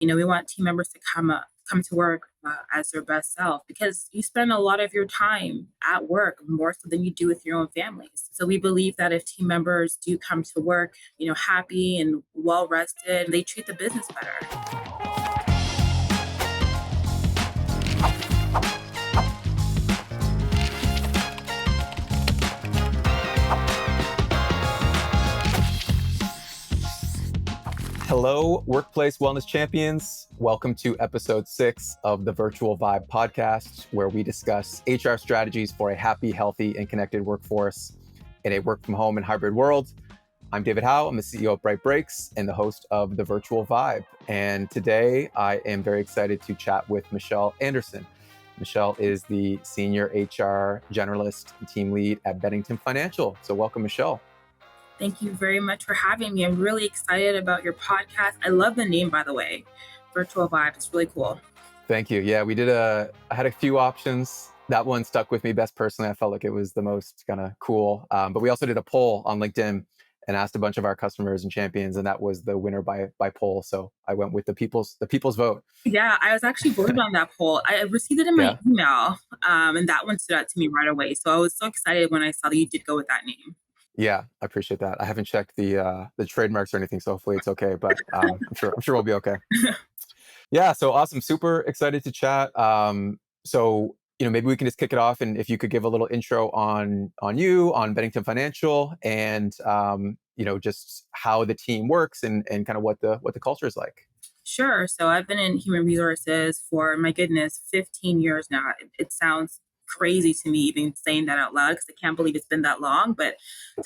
We want team members to come to work as their best self because you spend a lot of your time at work more so than you do with your own families. So we believe that if team members do come to work, happy and well rested, they treat the business better. Hello, workplace wellness champions. Welcome to episode 6 of the Virtual Vibe podcast, where we discuss HR strategies for a happy, healthy, and connected workforce in a work from home and hybrid world. I'm David Howe. I'm the CEO of Bright Breaks and the host of the Virtual Vibe. And today I am very excited to chat with Michelle Anderson. Michelle is the senior HR generalist and team lead at Bennington Financial. So welcome, Michelle. Thank you very much for having me. I'm really excited about your podcast. I love the name, by the way, Virtual Vibe. It's really cool. Thank you. Yeah, I had a few options. That one stuck with me best personally. I felt like it was the most kind of cool. But we also did a poll on LinkedIn and asked a bunch of our customers and champions, and that was the winner by poll. So I went with the people's vote. Yeah, I was actually voted on that poll. I received it in my email, and that one stood out to me right away. So I was so excited when I saw that you did go with that name. Yeah, I appreciate that. I haven't checked the trademarks or anything, so hopefully it's okay. But I'm sure we'll be okay. Yeah, so awesome. Super excited to chat. So maybe we can just kick it off, and if you could give a little intro on you, on Bennington Financial, and just how the team works and kind of what the culture is like. Sure. So I've been in human resources for, my goodness, 15 years now. It sounds crazy to me even saying that out loud because I can't believe it's been that long, but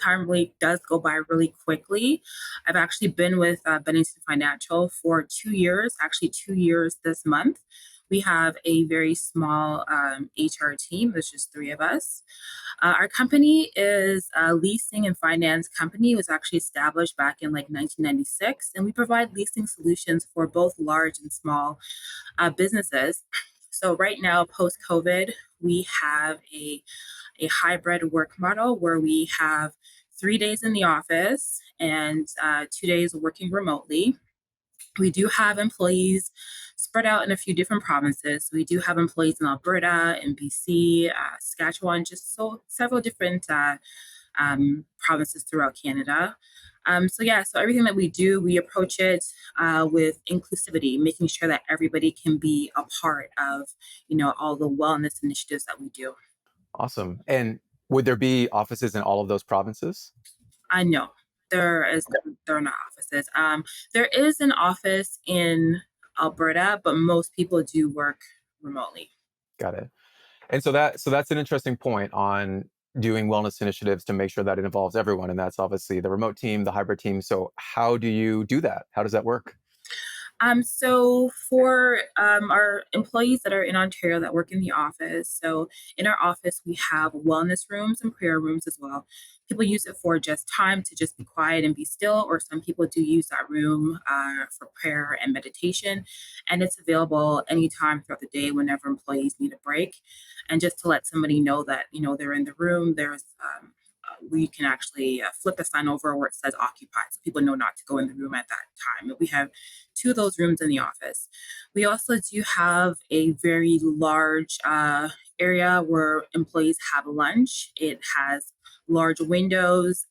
time really does go by really quickly. I've actually been with Bennington Financial for 2 years, actually 2 years this month. We have a very small HR team. There's just 3 of us. Our company is a leasing and finance company. It was actually established back in 1996, and we provide leasing solutions for both large and small businesses. So right now, post-COVID, we have a hybrid work model where we have 3 days in the office and 2 days working remotely. We do have employees spread out in a few different provinces. We do have employees in Alberta, in BC, Saskatchewan, just several different provinces throughout Canada. So everything that we do, we approach it with inclusivity, making sure that everybody can be a part of, all the wellness initiatives that we do. Awesome. And would there be offices in all of those provinces? No, there are not offices. There is an office in Alberta, but most people do work remotely. Got it. And so that's an interesting point on doing wellness initiatives to make sure that it involves everyone. And that's obviously the remote team, the hybrid team. So how do you do that? How does that work? So for our employees that are in Ontario that work in the office, so in our office, we have wellness rooms and prayer rooms as well. People use it for just time to just be quiet and be still, or some people do use that room for prayer and meditation. And it's available anytime throughout the day whenever employees need a break. And just to let somebody know that, they're in the room, we can actually flip the sign over where it says occupied, so people know not to go in the room at that time. We have 2 of those rooms in the office. We also do have a very large area where employees have lunch. It has large windows,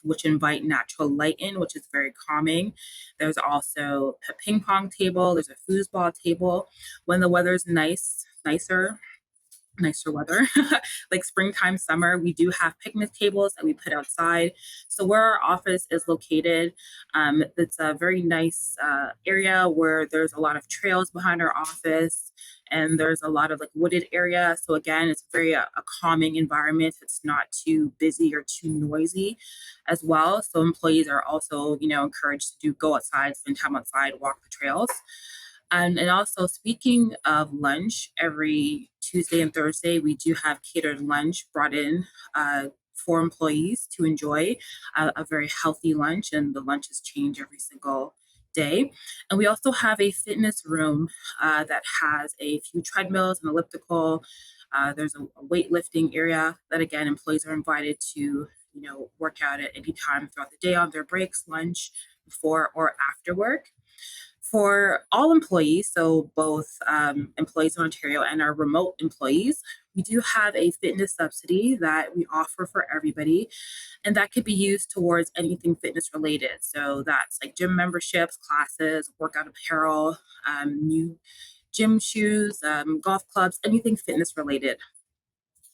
which invite natural light in, which is very calming. There's also a ping pong table. There's a foosball table. When the weather's nicer weather, like springtime, summer, we do have picnic tables that we put outside. So where our office is located, it's a very nice area where there's a lot of trails behind our office, and there's a lot of wooded area. So again, it's very a calming environment. It's not too busy or too noisy as well. So employees are also, encouraged to go outside, spend time outside, walk the trails. And also, speaking of lunch, every Tuesday and Thursday, we do have catered lunch brought in for employees to enjoy a very healthy lunch, and the lunches change every single day. And we also have a fitness room that has a few treadmills and elliptical. There's a weightlifting area that, again, employees are invited to, work out at any time throughout the day on their breaks, lunch, before or after work. For all employees, so both employees in Ontario and our remote employees, we do have a fitness subsidy that we offer for everybody, and that could be used towards anything fitness related. So that's like gym memberships, classes, workout apparel, new gym shoes, golf clubs, anything fitness related.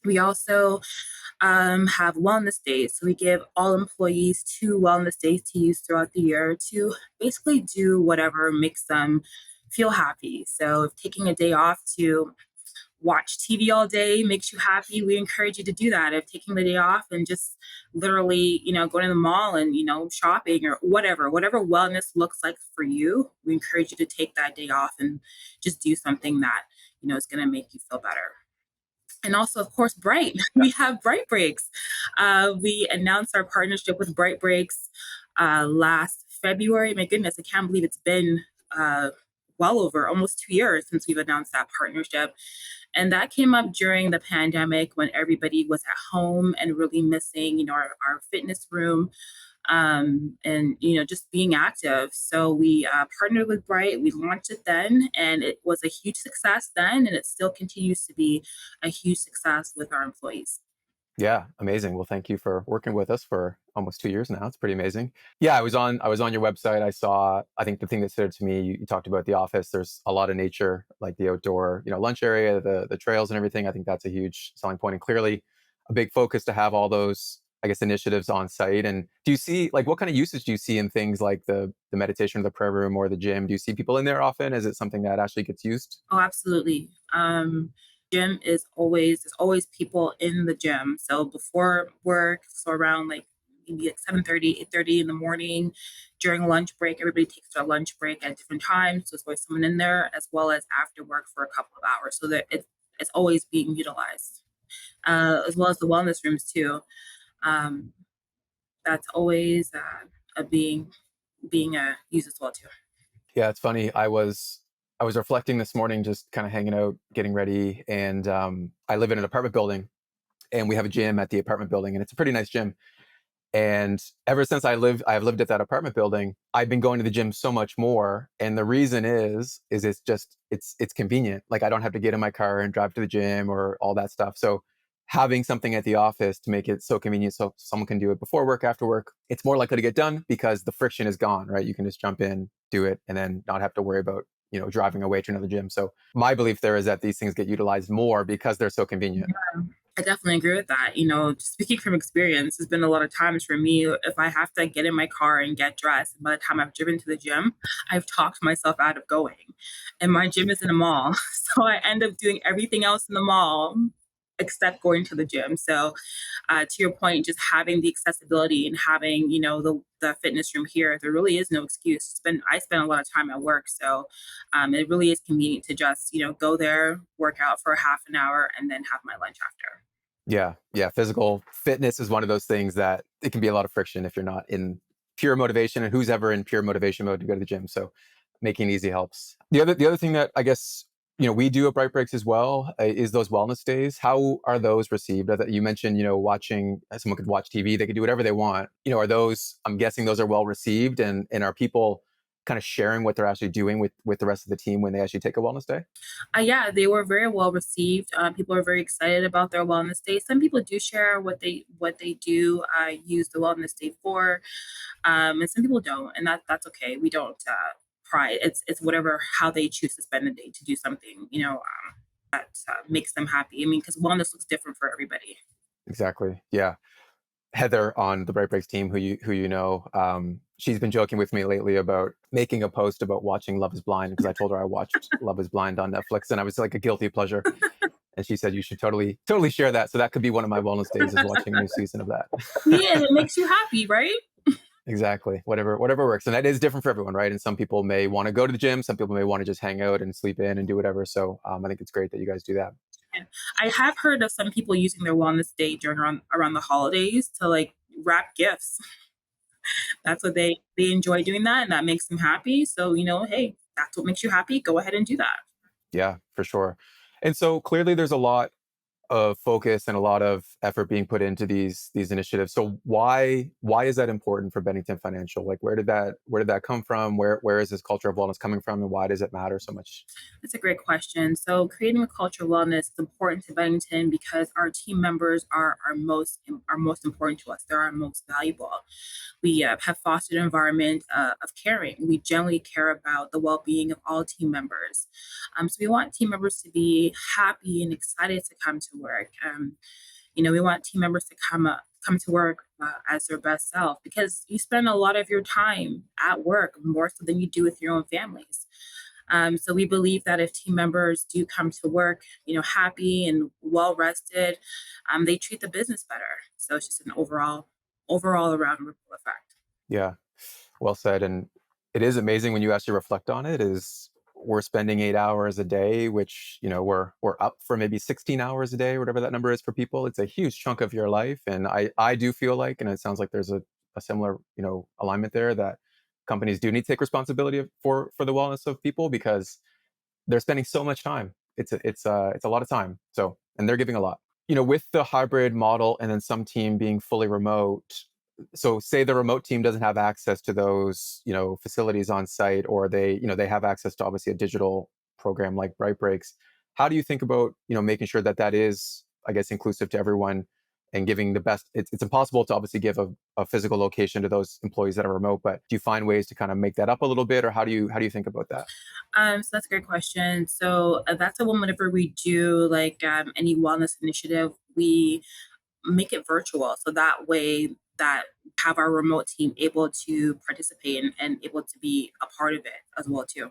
We also have wellness days. So we give all employees 2 wellness days to use throughout the year to basically do whatever makes them feel happy. So if taking a day off to watch TV all day makes you happy, we encourage you to do that. If taking the day off and just literally, going to the mall and, shopping or whatever wellness looks like for you, we encourage you to take that day off and just do something that, is going to make you feel better. And also, of course, Bright. We have Bright Breaks. We announced our partnership with Bright Breaks last February. My goodness, I can't believe it's been well over almost 2 years since we've announced that partnership. And that came up during the pandemic when everybody was at home and really missing, our fitness room, and just being active. So we partnered with Bright. We launched it then, and it was a huge success then, and it still continues to be a huge success with our employees. Yeah, amazing. Well, thank you for working with us for almost 2 years now. It's pretty amazing. Yeah, I was on your website. I saw, I think the thing that stood out to me, you talked about the office. There's a lot of nature, like the outdoor, lunch area, the trails and everything. I think that's a huge selling point, and clearly a big focus to have all those, I guess, initiatives on site. And do you see, like, what kind of usage do you see in things like the meditation or the prayer room or the gym? Do you see people in there often? Is it something that actually gets used? Oh, absolutely. Gym is always there's always people in the gym. So before work, so around like maybe like 7:30, 8:30 in the morning, during lunch break, everybody takes their lunch break at different times. So there's always someone in there, as well as after work for a couple of hours. So that it's always being utilized, as well as the wellness rooms too. Um, that's always being used as well too. Yeah, it's funny. I was reflecting this morning, just kind of hanging out, getting ready, and I live in an apartment building, and we have a gym at the apartment building, and it's a pretty nice gym. And ever since I've lived at that apartment building, I've been going to the gym so much more. And the reason is it's convenient. Like, I don't have to get in my car and drive to the gym or all that stuff. So having something at the office to make it so convenient so someone can do it before work, after work, it's more likely to get done because the friction is gone, right? You can just jump in, do it, and then not have to worry about, driving away to another gym. So my belief there is that these things get utilized more because they're so convenient. I definitely agree with that. Speaking from experience, there's been a lot of times for me, if I have to get in my car and get dressed, and by the time I've driven to the gym, I've talked myself out of going. And my gym is in a mall. So I end up doing everything else in the mall except going to the gym. So to your point, just having the accessibility and having, the fitness room here, there really is no excuse. I spend a lot of time at work. So it really is convenient to just, go there, work out for a half an hour, and then have my lunch after. Yeah, yeah. Physical fitness is one of those things that it can be a lot of friction if you're not in pure motivation, and who's ever in pure motivation mode to go to the gym. So making it easy helps. The other thing that I guess we do at Bright Breaks as well is those wellness days. How are those received? You mentioned watching, someone could watch TV, they could do whatever they want. Are those? I'm guessing those are well received, and are people kind of sharing what they're actually doing with the rest of the team when they actually take a wellness day? Yeah, they were very well received. People are very excited about their wellness day. Some people do share what they do use the wellness day for, and some people don't, and that's okay. We don't pry. It's whatever how they choose to spend the day to do something that makes them happy. I mean, because wellness looks different for everybody. Exactly. Yeah. Heather on the Bright Breaks team, who you know, she's been joking with me lately about making a post about watching Love Is Blind, because I told her I watched Love Is Blind on Netflix, and I was like a guilty pleasure. And she said you should totally share that. So that could be one of my wellness days, is watching a new season of Yeah, and that. it makes you happy, right? Exactly. Whatever works, and that is different for everyone, right? And some people may want to go to the gym, some people may want to just hang out and sleep in and do whatever. So I think it's great that you guys do that. And I have heard of some people using their wellness day during around the holidays to like wrap gifts. That's what they enjoy doing that, and that makes them happy. So hey, that's what makes you happy. Go ahead and do that. Yeah, for sure. And so clearly there's a lot of focus and a lot of effort being put into these initiatives. So why is that important for Bennington Financial? Like where did that come from? Where is this culture of wellness coming from, and why does it matter so much? That's a great question. So, creating a culture of wellness is important to Bennington because our team members are our most important to us. They're our most valuable. We have fostered an environment of caring. We generally care about the well-being of all team members. So we want team members to be happy and excited to come to work. We want team members to come to work as their best self because you spend a lot of your time at work more so than you do with your own families. So we believe that if team members do come to work, happy and well rested, they treat the business better. So it's just an overall around ripple effect. Yeah, well said. And it is amazing when you actually reflect on it. Is we're spending 8 hours a day, which we're up for maybe 16 hours a day, whatever that number is for people. It's a huge chunk of your life, and I do feel like, and it sounds like there's a similar alignment there, that companies do need to take responsibility for the wellness of people because they're spending so much time. It's a lot of time. So, and they're giving a lot. With the hybrid model and then some team being fully remote. So say the remote team doesn't have access to those, facilities on site, or they have access to obviously a digital program like Bright Breaks. How do you think about, making sure that that is, I guess, inclusive to everyone and giving the best? It's impossible to obviously give a physical location to those employees that are remote, but do you find ways to kind of make that up a little bit, or how do you think about that? So that's a great question. So that's a one whenever we do like any wellness initiative, we make it virtual. So that way that have our remote team able to participate and able to be a part of it as well too.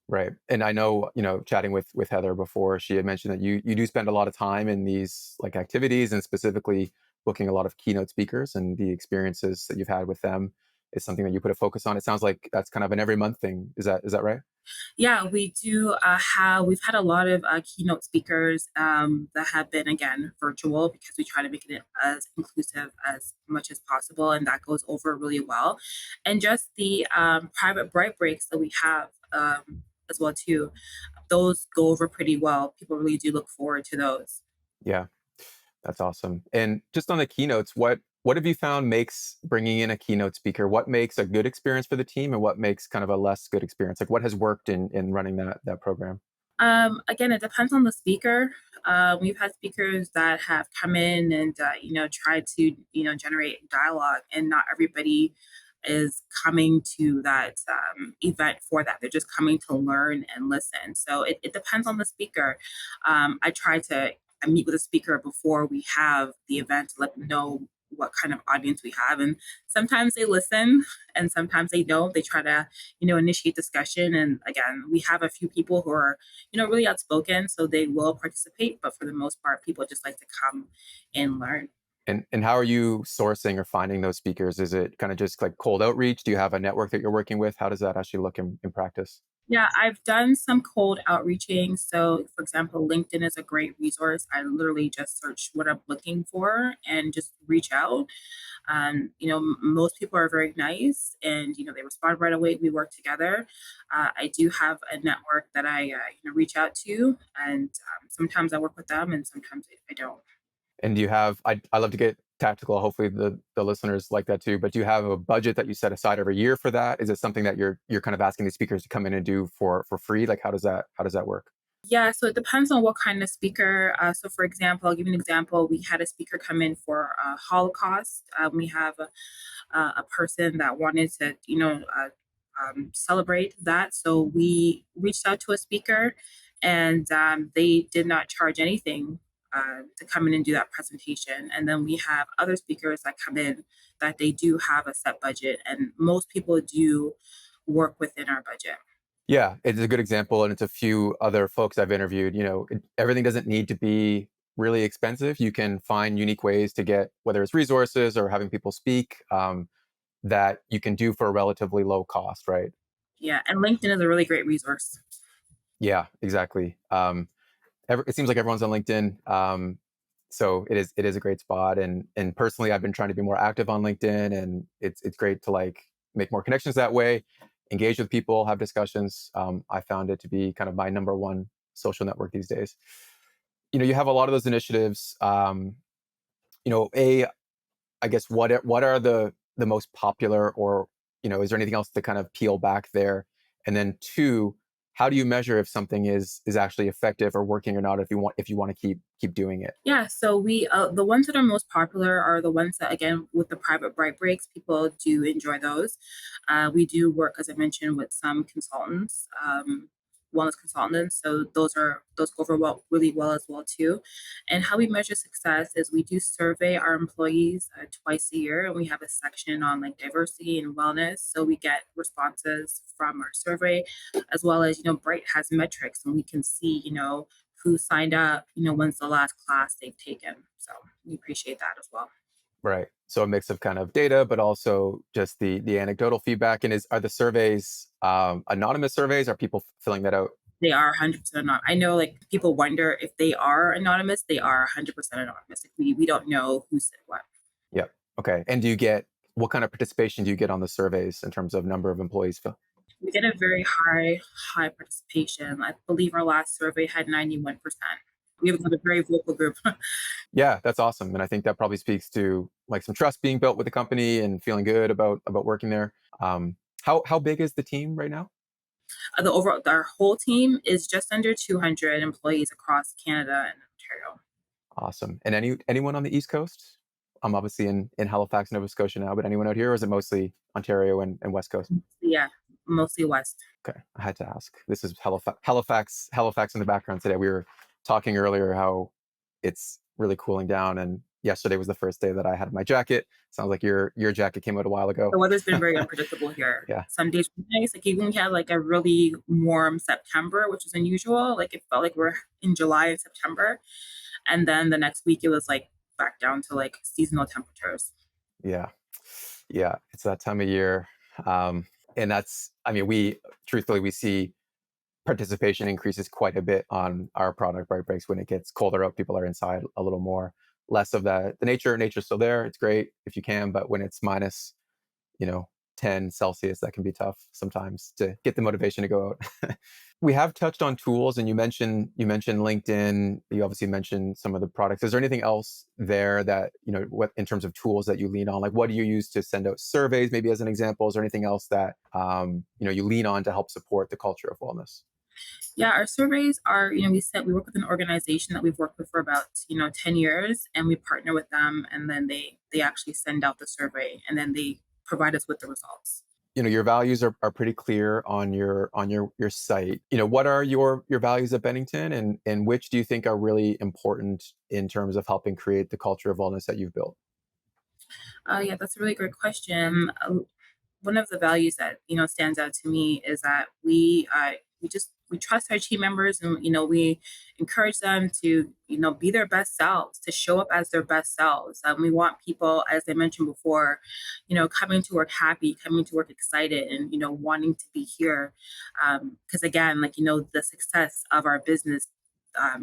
Right. And I know, chatting with Heather before, she had mentioned that you do spend a lot of time in these like activities, and specifically booking a lot of keynote speakers, and the experiences that you've had with them is something that you put a focus on. It sounds like that's kind of an every month thing. Is that right? Yeah, we do we've had a lot of keynote speakers that have been again virtual because we try to make it as inclusive as much as possible, and that goes over really well. And just the private bright breaks that we have as well too, those go over pretty well. People really do look forward to those. Yeah. That's awesome. And just on the keynotes, what have you found makes bringing in a keynote speaker? What makes a good experience for the team, and what makes kind of a less good experience? Like what has worked in running that program? Again, it depends on the speaker. We've had speakers that have come in and tried to generate dialogue, and not everybody is coming to that event for that. They're just coming to learn and listen. So it depends on the speaker. I meet with a speaker before we have the event to let them know what kind of audience we have, and sometimes they listen, and sometimes they don't. They try to initiate discussion, and again, we have a few people who are really outspoken, so they will participate. But for the most part, people just like to come and learn. And how are you sourcing or finding those speakers? Is it kind of just like cold outreach? Do you have a network that you're working with? How does that actually look in practice? Yeah, I've done some cold outreaching. So, for example, LinkedIn is a great resource. I literally just search what I'm looking for and just reach out. Most people are very nice, and they respond right away. We work together. I do have a network that I reach out to, and sometimes I work with them, and sometimes I don't. And do you have, I love to get tactical. Hopefully the listeners like that too. But do you have a budget that you set aside every year for that? Is it something that you're kind of asking the speakers to come in and do for free? Like how does that work? Yeah, so it depends on what kind of speaker. So, for example, I'll give you an example. We had a speaker come in for Holocaust. We have a person that wanted to, celebrate that. So we reached out to a speaker, and they did not charge anything to come in and do that presentation. And then we have other speakers that come in that they do have a set budget, and most people do work within our budget. Yeah, it's a good example, and it's a few other folks I've interviewed. Everything doesn't need to be really expensive. You can find unique ways to get, whether it's resources or having people speak, that you can do for a relatively low cost, right? Yeah, and LinkedIn is a really great resource. Yeah, exactly. It seems like everyone's on LinkedIn, so it is a great spot. And personally, I've been trying to be more active on LinkedIn, and it's great to like make more connections that way, engage with people, have discussions. I found it to be kind of my number one social network these days. you have a lot of those initiatives. A I guess what are the most popular, or is there anything else to kind of peel back there? And then two, how do you measure if something is actually effective or working or not, if you want to keep doing it? Yeah, so we the ones that are most popular are the ones that, again, with the private bright breaks, people do enjoy those. We do work, as I mentioned, with some consultants, wellness consultants. So those go over really well as well too. And how we measure success is we do survey our employees twice a year, and we have a section on like diversity and wellness. So we get responses from our survey, as well as Bright has metrics, and we can see who signed up, when's the last class they've taken. So we appreciate that as well. Right. So a mix of kind of data, but also just the anecdotal feedback. And is are the surveys anonymous surveys? Are people filling that out? They are 100% anonymous. I know, like, people wonder if they are anonymous. They are 100% anonymous. Like, we don't know who said what. Yep. Okay. And do you get what kind of participation do you get on the surveys in terms of number of employees? We get a very high participation. I believe our last survey had 91%. We have a very vocal group. Yeah, that's awesome. And I think that probably speaks to like some trust being built with the company and feeling good about working there. How big is the team right now? Our whole team is just under 200 employees across Canada and Ontario. Awesome. And anyone on the East Coast? I'm obviously in Halifax, Nova Scotia now, but anyone out here, or is it mostly Ontario and West Coast? Yeah, mostly West. Okay, I had to ask. This is Halifax in the background today. We were talking earlier how it's really cooling down, and yesterday was the first day that I had my jacket. Sounds like your jacket came out a while ago. The weather's been very unpredictable here. Yeah, Some days were nice, like even we had like a really warm September, which was unusual. Like it felt like we're in July and September. And then the next week it was like back down to like seasonal temperatures. yeah, yeah. It's that time of year, and that's. I mean, we truthfully we see participation increases quite a bit on our product bright breaks when it gets colder out. People are inside a little more, less of that. The nature's still there. It's great if you can, but when it's minus, you know 10 Celsius, that can be tough sometimes to get the motivation to go out. We have touched on tools, and you mentioned LinkedIn. You obviously mentioned some of the products. Is there anything else there that what in terms of tools that you lean on? Like, what do you use to send out surveys, maybe as an example? Is there anything else that you lean on to help support the culture of wellness? Yeah, our surveys are, we work with an organization that we've worked with for about, 10 years, and we partner with them, and then they actually send out the survey, and then they provide us with the results. Your values are pretty clear on your site. What are your values at Bennington, and which do you think are really important in terms of helping create the culture of wellness that you've built? Yeah, that's a really great question. One of the values that stands out to me is that we trust our team members, and we encourage them to be their best selves, to show up as their best selves. We want people, as I mentioned before, coming to work happy, coming to work excited, and wanting to be here. Because again, like the success of our business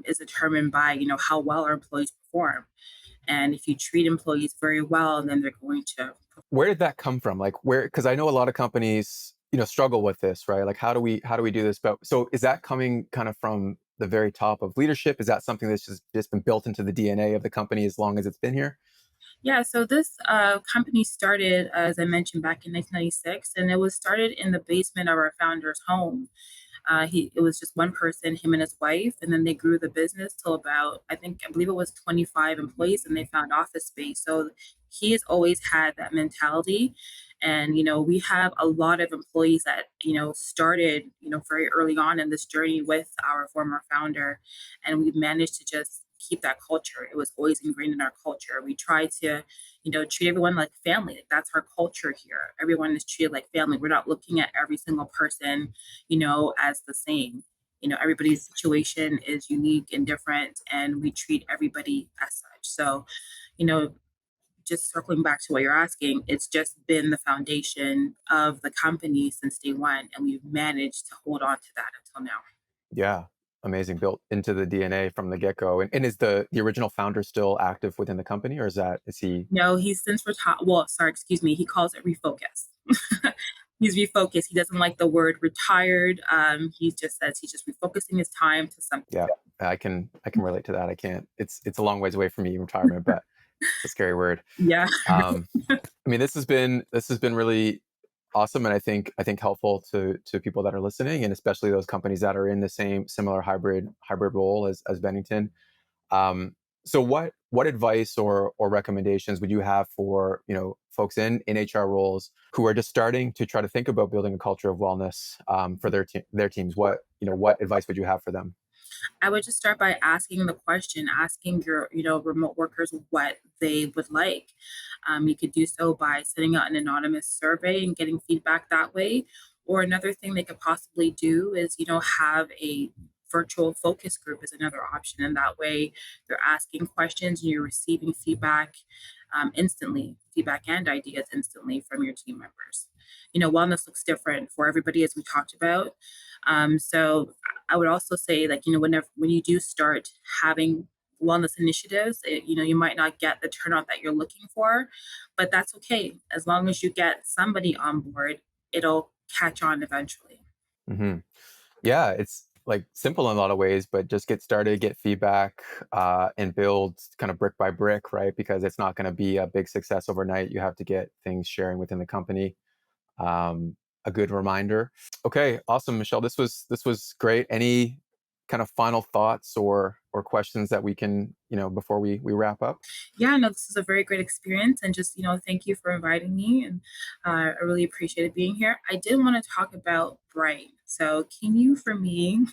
is determined by how well our employees perform. And if you treat employees very well, then they're going to. Where did that come from? Like, where, because I know a lot of companies struggle with this, right? Like, how do we do this? But so is that coming kind of from the very top of leadership? Is that something that's just been built into the DNA of the company as long as it's been here? Yeah, so this company started, as I mentioned, back in 1996, and it was started in the basement of our founder's home. It was just one person, him and his wife, and then they grew the business till about, I believe it was 25 employees, and they found office space. So he has always had that mentality. And we have a lot of employees that started very early on in this journey with our former founder, and we've managed to just keep that culture. It was always ingrained in our culture. We try to treat everyone like family. Like, that's our culture here. Everyone is treated like family. We're not looking at every single person as the same. Everybody's situation is unique and different, and we treat everybody as such. So, you know, just circling back to what you're asking, it's just been the foundation of the company since day one, and we've managed to hold on to that until now. Yeah, amazing. Built into the DNA from the get go. And is the original founder still active within the company, or is he? No, he's since retired. Well, sorry, excuse me. He calls it refocus. He's refocused. He doesn't like the word retired. He just says he's just refocusing his time to something. Yeah, I can relate to that. I can't. It's a long ways away from me, retirement, but it's a scary word. Yeah. Um, I mean, this has been really awesome, and I think helpful to people that are listening, and especially those companies that are in the same similar hybrid role as Bennington. Um, so what advice or recommendations would you have for folks in HR roles who are just starting to try to think about building a culture of wellness for their teams? What advice would you have for them? I would just start by asking the question, asking your, remote workers what they would like. You could do so by sending out an anonymous survey and getting feedback that way. Or another thing they could possibly do is, have a virtual focus group is another option. And that way you're asking questions and you're receiving feedback instantly, feedback and ideas instantly from your team members. Wellness looks different for everybody, as we talked about. So I would also say, like, when you do start having wellness initiatives, you might not get the turnout that you're looking for, but that's okay. As long as you get somebody on board, it'll catch on eventually. Hmm. Yeah, it's like simple in a lot of ways, but just get started, get feedback, and build kind of brick by brick, right? Because it's not going to be a big success overnight. You have to get things sharing within the company. um, a good reminder. Okay, awesome, Michelle. This was great. Any kind of final thoughts or questions that we can before we wrap up? Yeah, no, this is a very great experience. And just, thank you for inviting me. And I really appreciated being here. I did want to talk about Bright. So, can you, for me,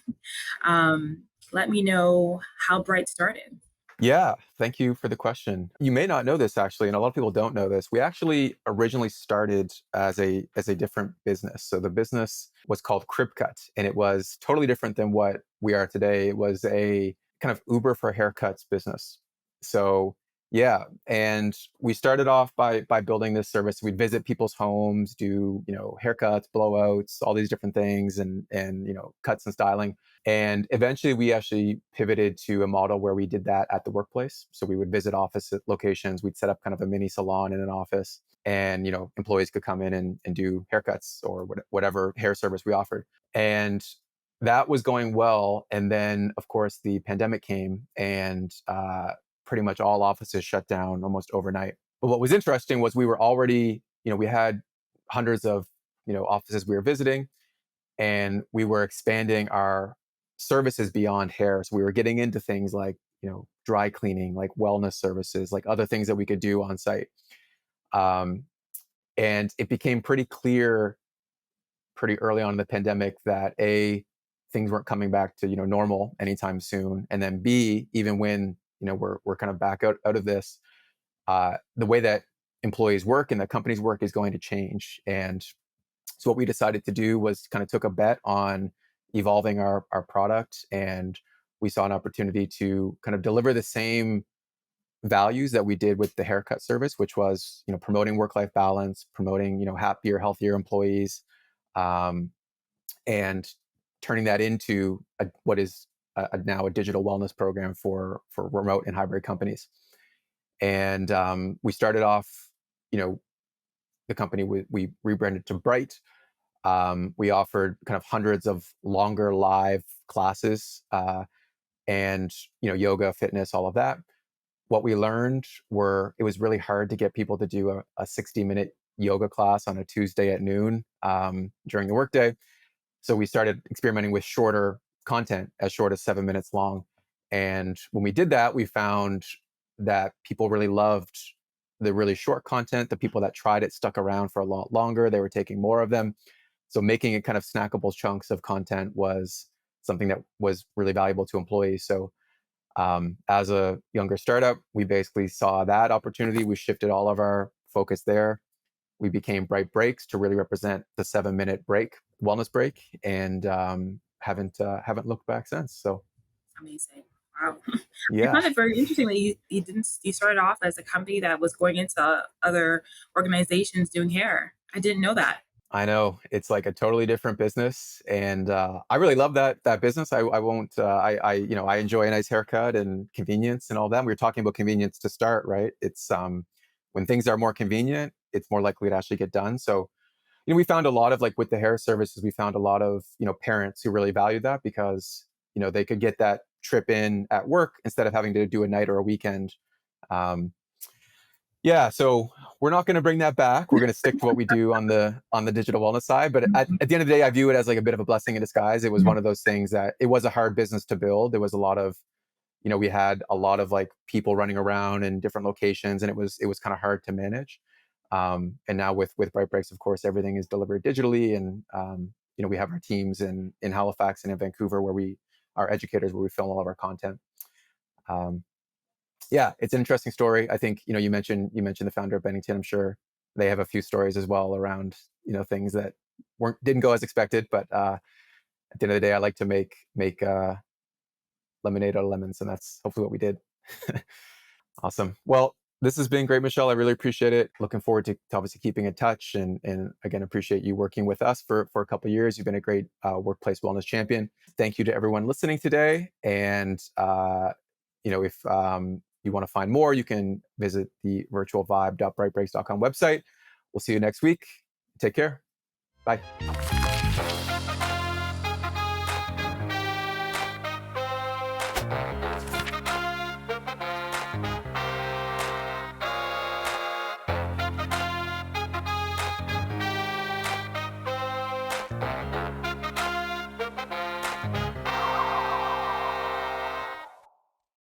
let me know how Bright started? Yeah, thank you for the question. You may not know this actually, and a lot of people don't know this. We actually originally started as a different business. So the business was called CribCut, and it was totally different than what we are today. It was a kind of Uber for haircuts business. So yeah, and we started off by building this service. We'd visit people's homes, do haircuts, blowouts, all these different things, and cuts and styling. And eventually, we actually pivoted to a model where we did that at the workplace. So we would visit office locations. We'd set up kind of a mini salon in an office, and employees could come in and do haircuts or whatever hair service we offered. And that was going well. And then, of course, the pandemic came, and pretty much all offices shut down almost overnight. But what was interesting was we were already, we had hundreds of offices we were visiting, and we were expanding our services beyond hair. So we were getting into things like dry cleaning, like wellness services, like other things that we could do on site. um, and it became pretty clear pretty early on in the pandemic that a things weren't coming back to normal anytime soon, and then b, even when we're kind of back out of this, the way that employees work and the companies work is going to change. And so what we decided to do was kind of took a bet on evolving our product, and we saw an opportunity to kind of deliver the same values that we did with the haircut service, which was promoting work-life balance, promoting happier, healthier employees, um, and turning that into what is now a digital wellness program for remote and hybrid companies. And we started off, the company we rebranded to Bright. We offered kind of hundreds of longer live classes, and yoga, fitness, all of that. What we learned were it was really hard to get people to do a 60-minute yoga class on a Tuesday at noon during the workday. So we started experimenting with shorter content, as short as 7 minutes long. And when we did that, we found that people really loved the really short content. The people that tried it stuck around for a lot longer. They were taking more of them. So making it kind of snackable chunks of content was something that was really valuable to employees. So as a younger startup, we basically saw that opportunity. We shifted all of our focus there. We became Bright Breaks to really represent the 7-minute break, wellness break, and haven't looked back since. So Amazing. Wow. I yeah, found it very interesting that you started off as a company that was going into other organizations doing hair. I didn't know that. I know it's like a totally different business, and I really love that business. I won't. I enjoy a nice haircut and convenience and all that. We were talking about convenience to start, right? It's when things are more convenient, it's more likely to actually get done. So we found a lot of, like, with the hair services, we found a lot of, parents who really valued that because, they could get that trip in at work instead of having to do a night or a weekend. Um, yeah, so we're not going to bring that back. We're going to stick to what we do on the digital wellness side. But at the end of the day, I view it as like a bit of a blessing in disguise. It was one of those things that it was a hard business to build. There was a lot of, we had a lot of like people running around in different locations, and it was kind of hard to manage. And now with Bright Breaks, of course, everything is delivered digitally, and we have our teams in Halifax and in Vancouver where we are educators, where we film all of our content. Yeah, it's an interesting story. I think, you mentioned the founder of Bennington. I'm sure they have a few stories as well around, things that didn't go as expected. But at the end of the day, I like to make lemonade out of lemons, and that's hopefully what we did. Awesome. Well, this has been great, Michelle. I really appreciate it. Looking forward to obviously keeping in touch, and again, appreciate you working with us for a couple of years. You've been a great workplace wellness champion. Thank you to everyone listening today. And if you want to find more, you can visit the virtualvibe.brightbreaks.com website. We'll see you next week. Take care. Bye.